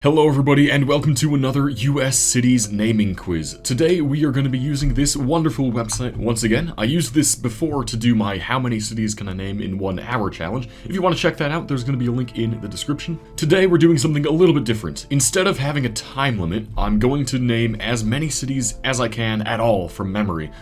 Hello everybody and welcome to another US cities naming quiz. Today we are going to be using this wonderful website once again. I used this before to do my how many cities can I name in 1 hour challenge. If you want to check that out, there's going to be a link in the description. Today we're doing something a little bit different. Instead of having a time limit, I'm going to name as many cities as I can at all from memory.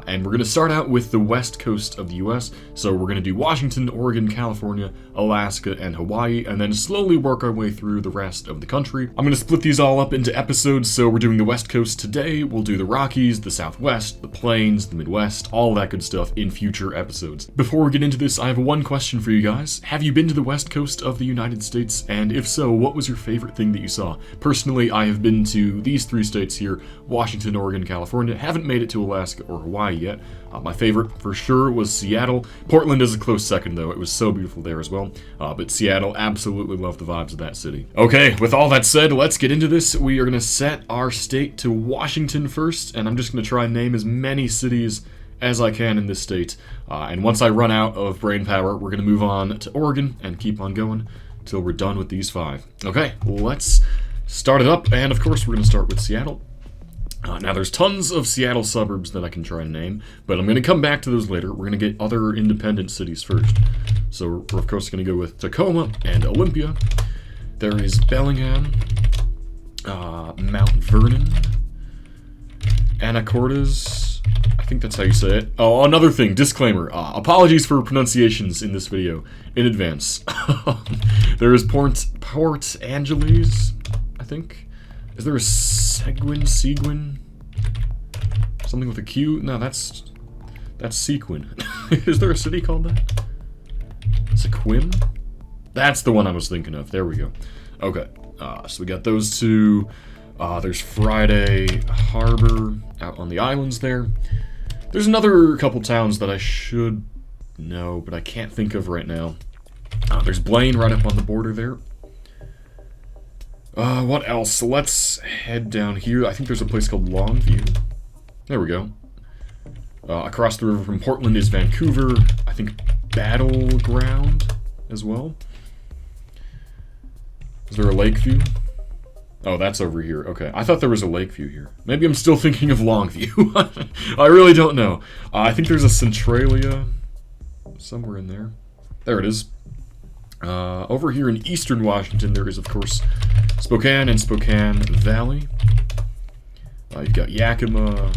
And we're going to start out with the west coast of the US. So we're going to do Washington, Oregon, California, Alaska, and Hawaii, and then slowly work our way through the rest of the country. I'm going to split these all up into episodes, so we're doing the West Coast today, we'll do the Rockies, the Southwest, the Plains, the Midwest, all that good stuff in future episodes. Before we get into this, I have one question for you guys. Have you been to the West Coast of the United States? And if so, what was your favorite thing that you saw? Personally, I have been to these 3 states here, Washington, Oregon, California. Haven't made it to Alaska or Hawaii yet. My favorite, for sure, was Seattle. Portland is a close second, though. It was so beautiful there as well. But Seattle, absolutely love the vibes of that city. Okay, with all that said, let's get into this. We are going to set our state to Washington first, and I'm just going to try and name as many cities as I can in this state. And once I run out of brain power, we're going to move on to Oregon and keep on going until we're done with these 5. Okay, let's start it up, and of course we're going to start with Seattle. Now, there's tons of Seattle suburbs that I can try and name, but I'm going to come back to those later. We're going to get other independent cities first. So we're of course going to go with Tacoma and Olympia. There is Bellingham, Mount Vernon, Anacortes, I think that's how you say it. Oh, another thing, disclaimer, apologies for pronunciations in this video in advance. There is Port Angeles, I think. Is there a Seguin? Something with a Q? No, that's Sequin. Is there a city called that? Sequim? That's the one I was thinking of. There we go. Okay, so we got those 2. There's Friday Harbor out on the islands there. There's another couple towns that I should know, but I can't think of right now. There's Blaine right up on the border there. What else? Let's head down here. I think there's a place called Longview. There we go. Across the river from Portland is Vancouver. I think Battleground as well. Is there a Lakeview? Oh, that's over here. Okay, I thought there was a Lakeview here. Maybe I'm still thinking of Longview. I really don't know. I think there's a Centralia somewhere in there. There it is. Over here in eastern Washington, there is, of course, Spokane and Spokane Valley. You've got Yakima,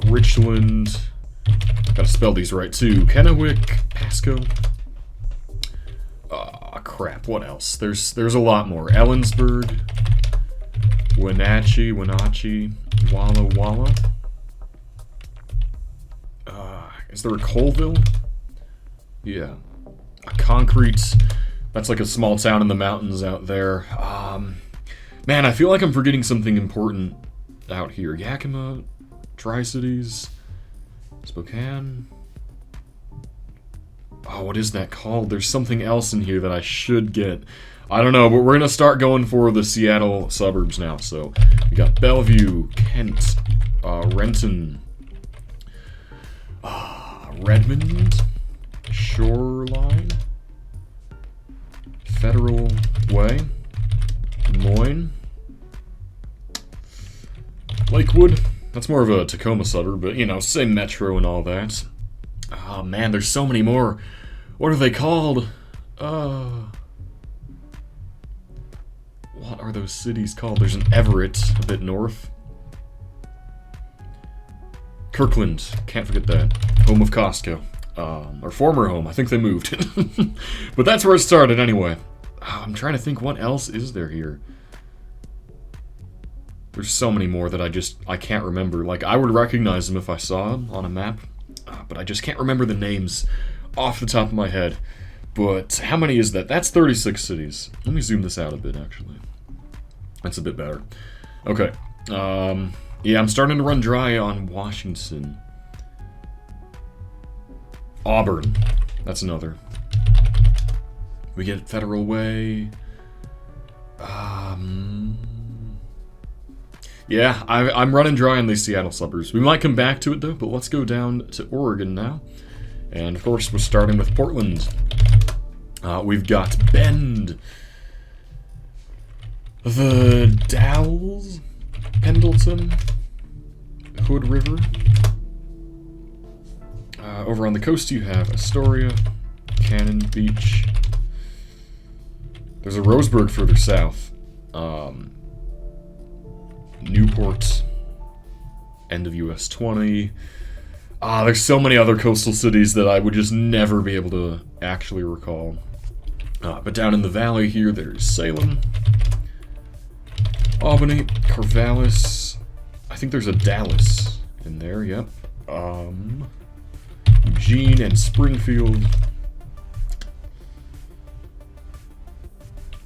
Richland, gotta spell these right too, Kennewick, Pasco. Crap, what else? There's a lot more. Ellensburg, Wenatchee, Walla Walla. Is there a Colville? Yeah. Concrete, that's like a small town in the mountains out there. Man, I feel like I'm forgetting something important out here. Yakima, Tri-Cities, Spokane. Oh, what is that called? There's something else in here that I should get. I don't know, but we're gonna start going for the Seattle suburbs now. So we got Bellevue, Kent, Renton, Redmond, Shoreline, Federal Way, Des Moines, Lakewood. That's more of a Tacoma suburb, but you know, same metro and all that. Oh man, there's so many more. What are they called? What are those cities called? There's an Everett a bit north. Kirkland, can't forget that. Home of Costco. Or former home. I think they moved. But that's where it started anyway. I'm trying to think what else is there here. There's so many more that I can't remember. Like, I would recognize them if I saw them on a map, but I just can't remember the names off the top of my head. But how many is that? That's 36 cities. Let me zoom this out a bit, actually. That's a bit better. Okay. Yeah, I'm starting to run dry on Washington. Auburn. That's another. We get Federal Way. Yeah, I'm running dry on these Seattle suburbs. We might come back to it, though, but let's go down to Oregon now. And, of course, we're starting with Portland. We've got Bend, The Dalles, Pendleton, Hood River. Over on the coast you have Astoria, Cannon Beach. There's a Roseburg further south. Newport, end of US 20. There's so many other coastal cities that I would just never be able to actually recall. But down in the valley here, there's Salem, Albany, Corvallis. I think there's a Dallas in there, yep. Eugene and Springfield.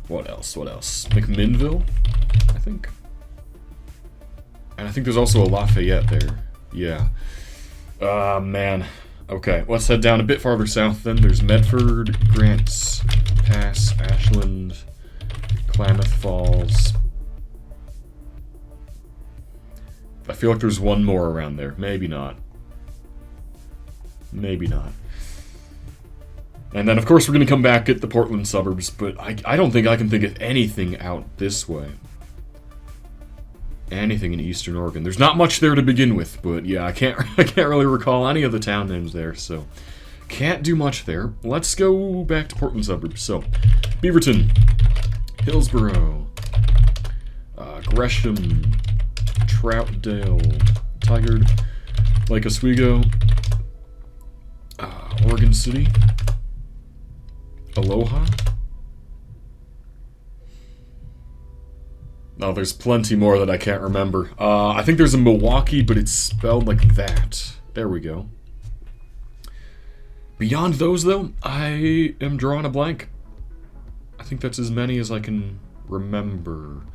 What else? McMinnville, I think. And I think there's also a Lafayette there. Yeah. Man. Okay, let's head down a bit farther south then. There's Medford, Grants Pass, Ashland, Klamath Falls. I feel like there's one more around there. Maybe not. Maybe not. And then, of course, we're going to come back at the Portland suburbs, but I don't think I can think of anything out this way. Anything in Eastern Oregon. There's not much there to begin with, but yeah, I can't really recall any of the town names there, so can't do much there. Let's go back to Portland suburbs. So, Beaverton, Hillsboro, Gresham, Troutdale, Tigard, Lake Oswego, Oregon City, Aloha. Oh, there's plenty more that I can't remember. I think there's a Milwaukee, but it's spelled like that. There we go. Beyond those, though, I am drawing a blank. I think that's as many as I can remember.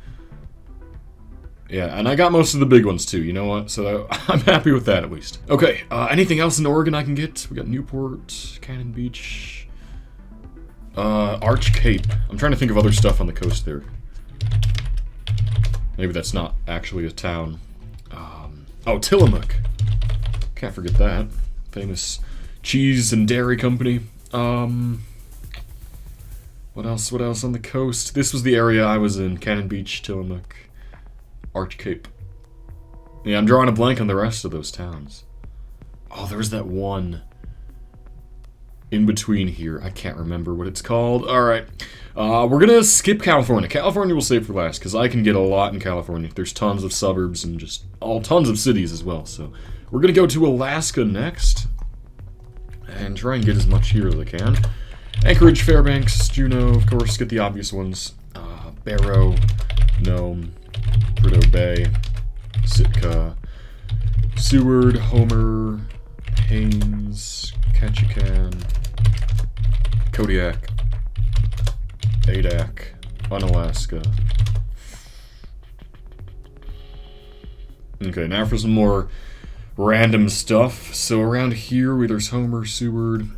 Yeah, and I got most of the big ones, too, you know what? So I'm happy with that, at least. Okay, anything else in Oregon I can get? We got Newport, Cannon Beach, Arch Cape. I'm trying to think of other stuff on the coast there. Maybe that's not actually a town. Oh, Tillamook. Can't forget that. Famous cheese and dairy company. What else on the coast? This was the area I was in. Cannon Beach, Tillamook, Arch Cape. Yeah, I'm drawing a blank on the rest of those towns. Oh, there was that one in between here. I can't remember what it's called. Alright. We're gonna skip California. California we'll save for last, because I can get a lot in California. There's tons of suburbs and just tons of cities as well. So we're gonna go to Alaska next. And try and get as much here as I can. Anchorage, Fairbanks, Juneau, of course, get the obvious ones. Barrow, Nome, Prudhoe Bay, Sitka, Seward, Homer, Haines, Ketchikan, Kodiak, Adak, Unalaska. Okay, now for some more random stuff. So around here, there's Homer, Seward,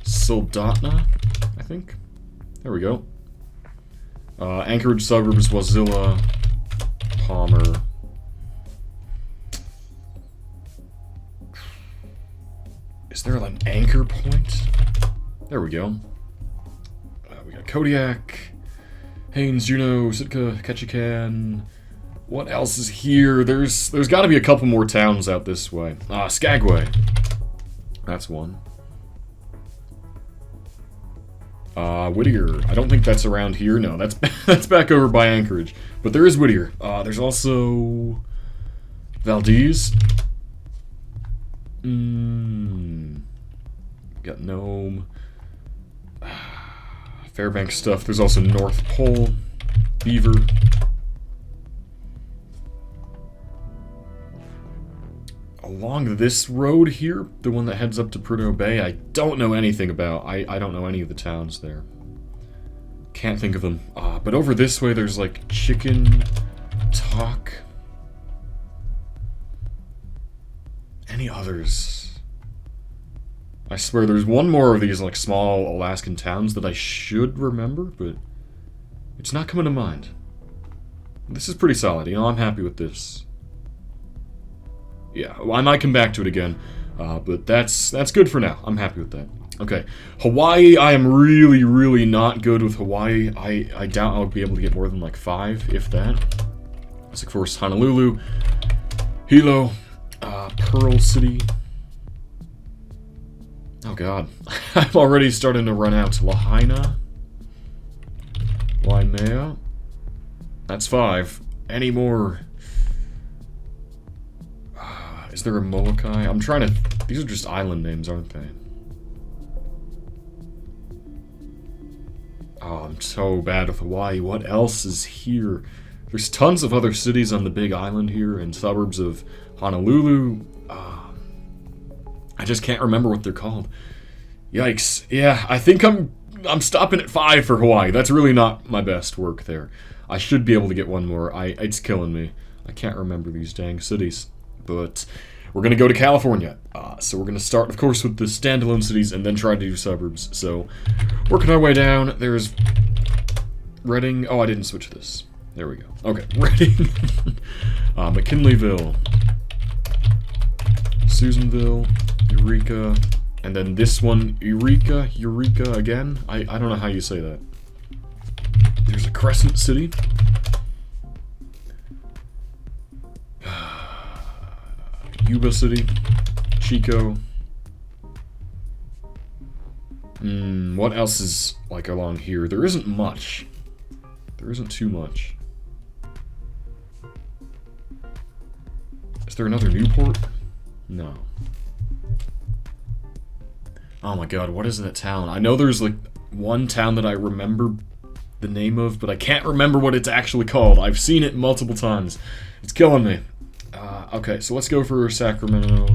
Soldotna, I think. There we go. Anchorage suburbs, Wasilla, Palmer. Is there an anchor point? There we go. We got Kodiak, Haines, Juneau, Sitka, Ketchikan. What else is here? There's got to be a couple more towns out this way. Skagway. That's one. Whittier. I don't think that's around here. No, that's back over by Anchorage. But there is Whittier. There's also Valdez. Got Nome. Fairbanks stuff. There's also North Pole, Beaver. Along this road here, the one that heads up to Prudhoe Bay, I don't know anything about. I don't know any of the towns there. Can't think of them. But over this way, there's like Chicken Talk. Any others? I swear there's one more of these like small Alaskan towns that I should remember, but it's not coming to mind. This is pretty solid, you know, I'm happy with this. Yeah, well, I might come back to it again, but that's good for now. I'm happy with that. Okay, Hawaii, I am really, really not good with Hawaii. I doubt I'll be able to get more than like 5, if that. So, of course, Honolulu, Hilo, Pearl City. Oh god, I'm already starting to run out. Lahaina, Waimea. That's 5. Any more? Is there a Molokai? I'm trying to... These are just island names, aren't they? Oh, I'm so bad with Hawaii. What else is here? There's tons of other cities on the big island here and suburbs of Honolulu. I just can't remember what they're called. Yikes. Yeah, I think I'm stopping at 5 for Hawaii. That's really not my best work there. I should be able to get one more. It's killing me. I can't remember these dang cities. But we're going to go to California. So we're going to start, of course, with the standalone cities and then try to do suburbs. So working our way down. There's Redding. Oh, I didn't switch this. There we go. Okay, Redding. McKinleyville. Susanville. Eureka. And then this one, Eureka again. I don't know how you say that. There's a Crescent City. Yuba City. Chico. What else is, like, along here? There isn't much. There isn't too much. Is there another Newport? No. Oh my god, what is that town? I know there's, like, one town that I remember the name of, but I can't remember what it's actually called. I've seen it multiple times. It's killing me. Okay, so let's go for Sacramento,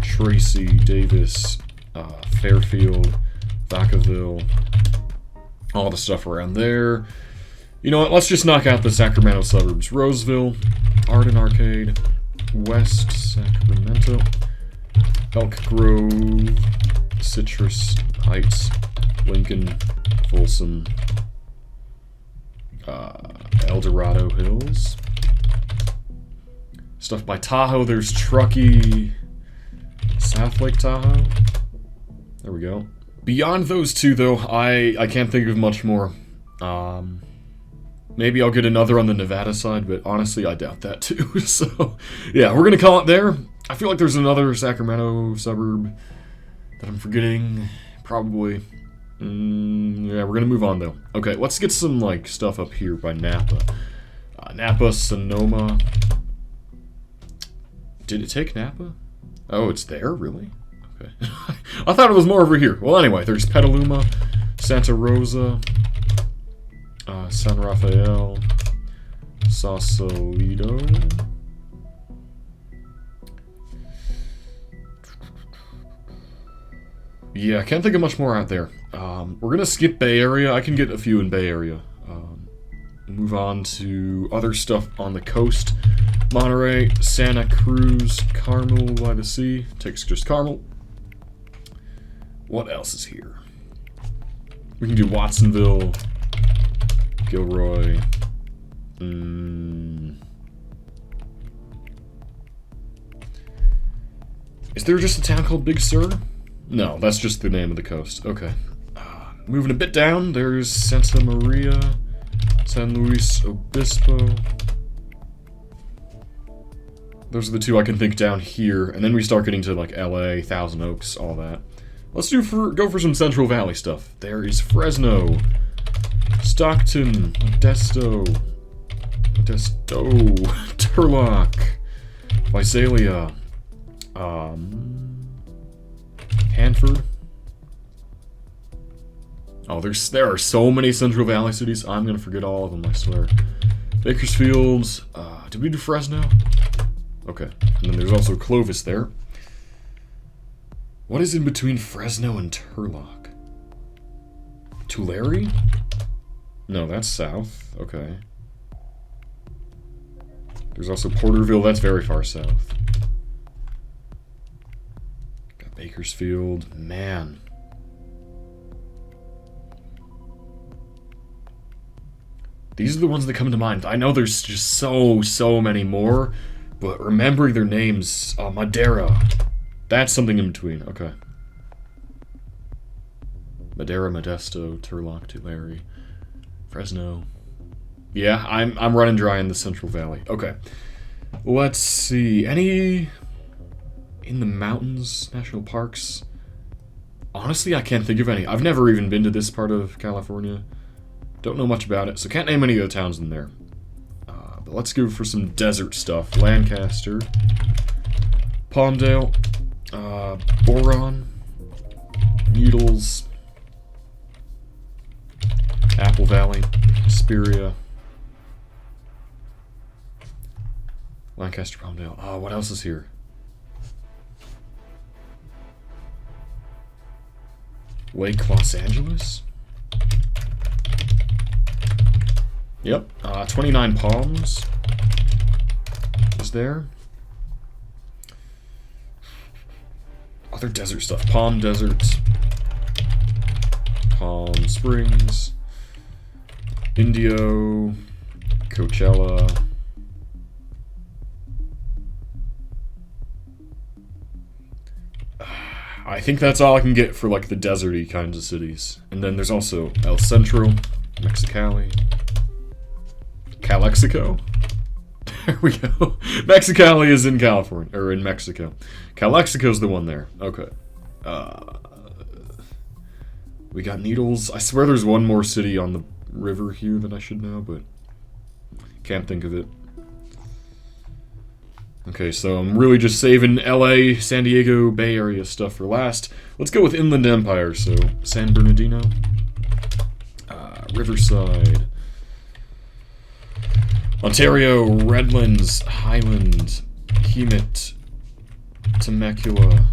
Tracy, Davis, Fairfield, Vacaville, all the stuff around there. You know what, let's just knock out the Sacramento suburbs. Roseville, Arden Arcade, West Sacramento, Elk Grove, Citrus Heights, Lincoln, Folsom, El Dorado Hills. Stuff by Tahoe, there's Truckee, South Lake Tahoe. There we go. Beyond those two, though, I can't think of much more. Maybe I'll get another on the Nevada side, but honestly, I doubt that too. So, yeah, we're gonna call it there. I feel like there's another Sacramento suburb that I'm forgetting. Probably. Yeah, we're gonna move on, though. Okay, let's get some, like, stuff up here by Napa. Napa, Sonoma. Did it take Napa? Oh, it's there? Really? Okay. I thought it was more over here. Well, anyway, there's Petaluma, Santa Rosa, San Rafael, Sausalito. Yeah, I can't think of much more out there. We're gonna skip Bay Area. I can get a few in Bay Area. Move on to other stuff on the coast. Monterey, Santa Cruz, Carmel by the Sea. Takes just Carmel. What else is here? We can do Watsonville, Gilroy. Is there just a town called Big Sur? No, that's just the name of the coast. Okay. Moving a bit down, there's Santa Maria, San Luis Obispo. Those are the two I can think down here, and then we start getting to, like, LA, Thousand Oaks, all that. Let's go for some Central Valley stuff. There is Fresno, Stockton, Modesto, Turlock, Visalia, Hanford. Oh, there are so many Central Valley cities. I'm gonna forget all of them, I swear. Bakersfield. Did we do Fresno? Okay. And then there's also Clovis there. What is in between Fresno and Turlock? Tulare? No, that's south. Okay. There's also Porterville. That's very far south. Got Bakersfield. Man. These are the ones that come to mind. I know there's just so many more, but remembering their names, Madera, that's something in between. Okay. Madera, Modesto, Turlock, Tulare, Fresno. Yeah, I'm running dry in the Central Valley. Okay. Let's see. Any in the mountains, national parks? Honestly, I can't think of any. I've never even been to this part of California. Don't know much about it, so can't name any of the towns in there. But let's go for some desert stuff. Lancaster, Palmdale, Boron, Needles, Apple Valley, Hesperia, Lancaster, Palmdale. Oh, what else is here? Lake Los Angeles? Yep. 29 Palms is there. Other desert stuff. Palm Desert, Palm Springs, Indio, Coachella. I think that's all I can get for like the deserty kinds of cities. And then there's also El Centro, Mexicali, Calexico. There we go. Mexicali is in California, or in Mexico. Calexico's the one there. Okay. We got Needles. I swear there's one more city on the river here that I should know, but can't think of it. Okay, so I'm really just saving LA, San Diego, Bay Area stuff for last. Let's go with Inland Empire, so San Bernardino, Riverside, Ontario, Redlands, Highland, Hemet, Temecula,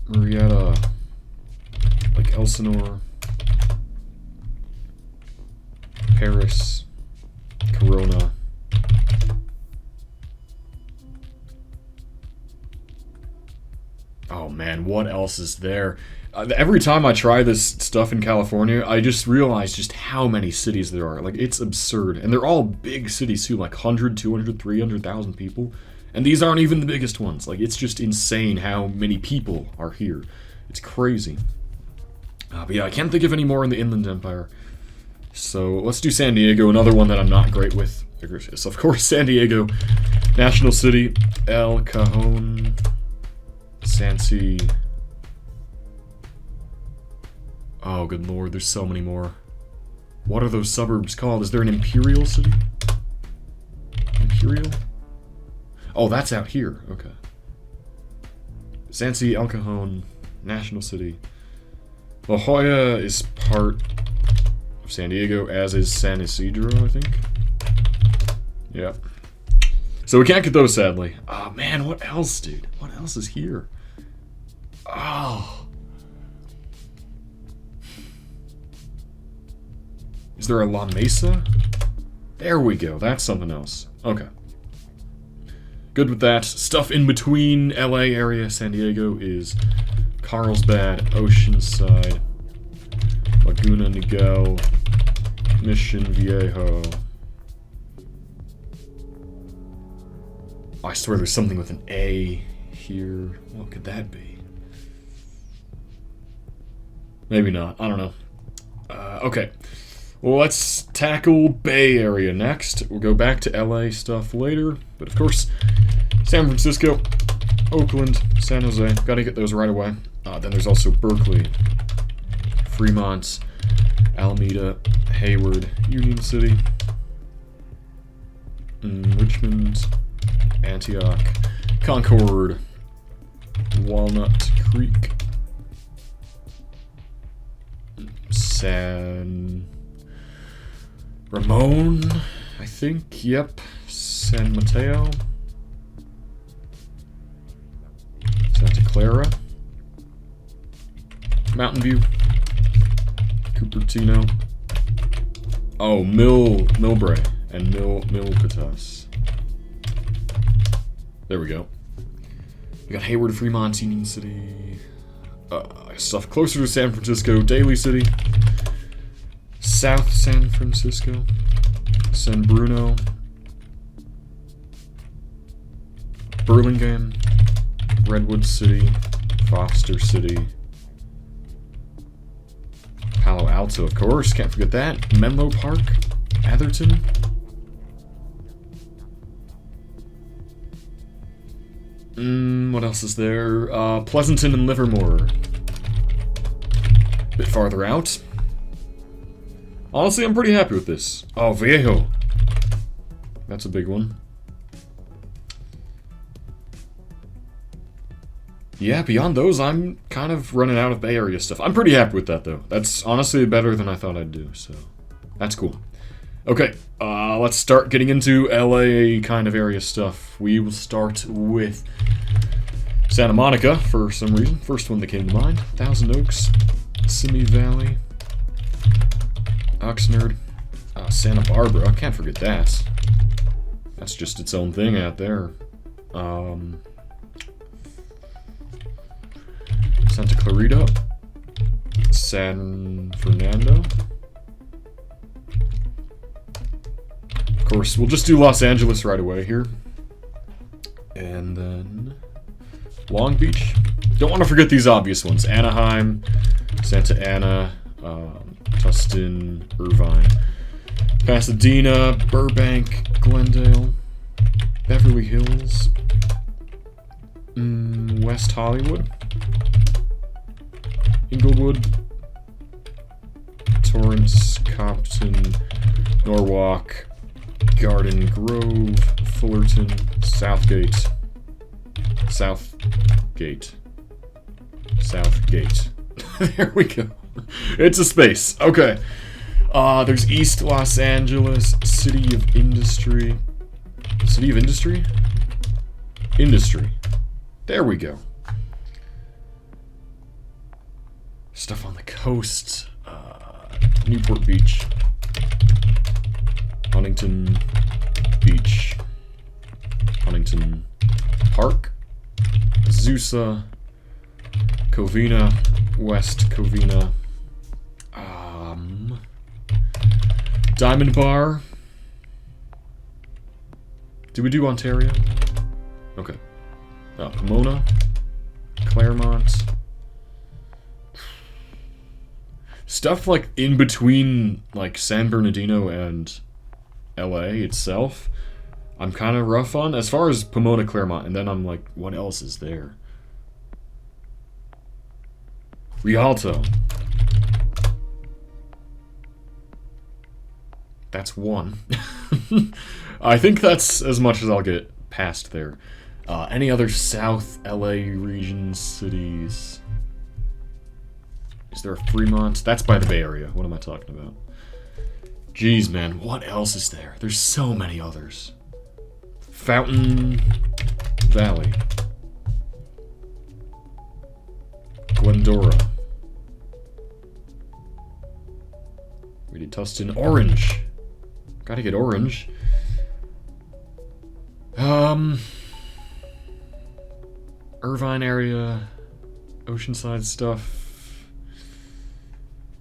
Marietta, Lake Elsinore, Paris, Corona, oh man, what else is there? Every time I try this stuff in California, I just realize just how many cities there are. Like, it's absurd. And they're all big cities too, like 100, 200, 300,000 people. And these aren't even the biggest ones. Like, it's just insane how many people are here. It's crazy. But yeah, I can't think of any more in the Inland Empire. So let's do San Diego, another one that I'm not great with. So of course, San Diego, National City, El Cajon, Sansi. Oh, good lord, there's so many more. What are those suburbs called? Is there an Imperial City? Imperial? Oh, that's out here. Okay. Sansi, El Cajon, National City. La Jolla is part of San Diego, as is San Isidro, I think. Yep. So we can't get those, sadly. Oh, man, what else, dude? What else is here? Oh. Is there a La Mesa? There we go. That's something else. Okay. Good with that. Stuff in between LA area, San Diego is Carlsbad, Oceanside, Laguna Niguel, Mission Viejo. I swear there's something with an A here. What could that be? Maybe not. I don't know. Okay. Well, let's tackle Bay Area next. We'll go back to LA stuff later. But of course, San Francisco, Oakland, San Jose. Gotta get those right away. Then there's also Berkeley, Fremont, Alameda, Hayward, Union City, Richmond, Antioch, Concord, Walnut Creek, San Ramon, I think, yep, San Mateo, Santa Clara, Mountain View, Cupertino, oh, Millbrae, and Milpitas. There we go. We got Hayward, Fremont, Union City, stuff closer to San Francisco, Daly City, South San Francisco, San Bruno, Burlingame, Redwood City, Foster City, Palo Alto, of course. Can't forget that. Menlo Park. Atherton. What else is there? Pleasanton and Livermore. Bit farther out. Honestly, I'm pretty happy with this. Oh, Viejo. That's a big one. Yeah, beyond those, I'm kind of running out of Bay Area stuff. I'm pretty happy with that, though. That's honestly better than I thought I'd do, so that's cool. Okay, let's start getting into LA kind of area stuff. We will start with Santa Monica, for some reason. First one that came to mind. Thousand Oaks, Simi Valley, Oxnard, Santa Barbara. I can't forget that. That's just its own thing out there. Santa Clarita, San Fernando. Of course, we'll just do Los Angeles right away here. And then Long Beach. Don't want to forget these obvious ones. Anaheim, Santa Ana, Tustin, Irvine, Pasadena, Burbank, Glendale, Beverly Hills, West Hollywood, Inglewood, Torrance, Compton, Norwalk, Garden Grove, Fullerton, Southgate. There we go. It's a space. Okay. There's East Los Angeles, City of Industry. City of Industry? Industry. There we go. Stuff on the coast. Newport Beach. Huntington Beach. Huntington Park. Azusa. Covina. West Covina. Diamond Bar. Did we do Ontario? Okay. Pomona. Claremont. Stuff like in between like San Bernardino and LA itself, I'm kind of rough on. As far as Pomona, Claremont, and then I'm like, what else is there? Rialto. That's one. I think that's as much as I'll get past there. Any other South LA region cities? Is there a Fremont? That's by the Bay Area. What am I talking about? Jeez, man. What else is there? There's so many others. Fountain Valley. Glendora. We did Tustin. Orange. Gotta get Orange. Irvine area. Oceanside stuff.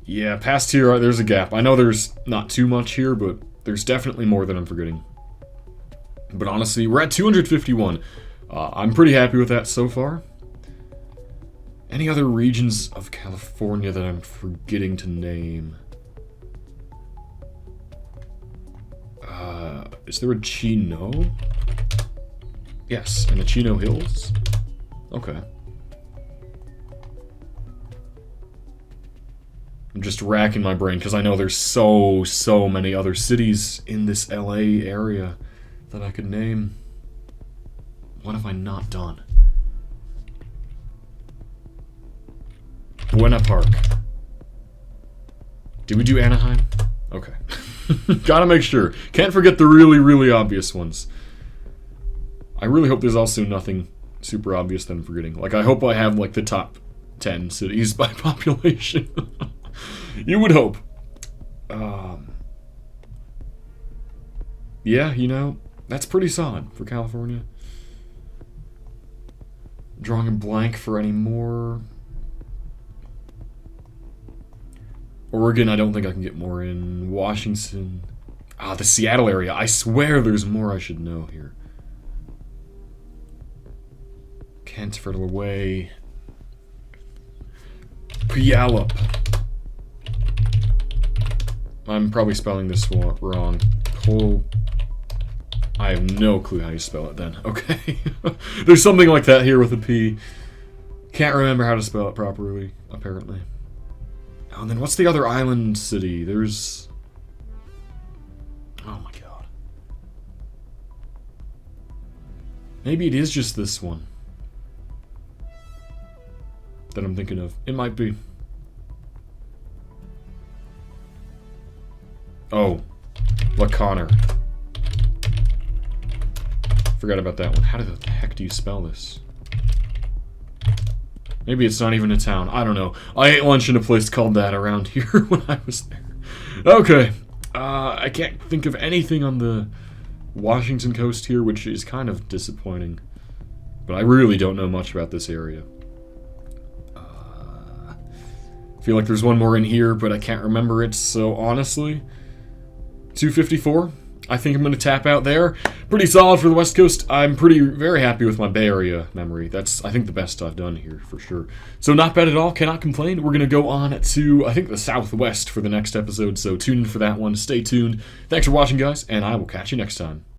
Yeah, past here, there's a gap. I know there's not too much here, but there's definitely more than I'm forgetting. But honestly, we're at 251. I'm pretty happy with that so far. Any other regions of California that I'm forgetting to name? Is there a Chino? Yes, and the Chino Hills? Okay. I'm just racking my brain because I know there's so many other cities in this LA area that I could name. What have I not done? Buena Park. Did we do Anaheim? Okay. Gotta make sure. Can't forget the really obvious ones. I really hope there's also nothing super obvious that I'm forgetting. Like, I hope I have, like, the top 10 cities by population. You would hope. Yeah, you know, that's pretty solid for California. Drawing a blank for any more. Oregon, I don't think I can get more in. Washington. The Seattle area. I swear there's more I should know here. Kent, further away. Puyallup. I'm probably spelling this one wrong. I have no clue how you spell it then. Okay. There's something like that here with a P. Can't remember how to spell it properly, apparently. Oh, and then what's the other island city? There's... Oh my god. Maybe it is just this one that I'm thinking of. It might be. Oh. LaConner. Forgot about that one. How the heck do you spell this? Maybe it's not even a town. I don't know. I ate lunch in a place called that around here when I was there. Okay. I can't think of anything on the Washington coast here, which is kind of disappointing. But I really don't know much about this area. I feel like there's one more in here, but I can't remember it, so honestly... 254. I think I'm going to tap out there. Pretty solid for the West Coast. I'm very happy with my Bay Area memory. That's, I think, the best I've done here, for sure. So not bad at all. Cannot complain. We're going to go on to, I think, the Southwest for the next episode, so tune in for that one. Stay tuned. Thanks for watching, guys, and I will catch you next time.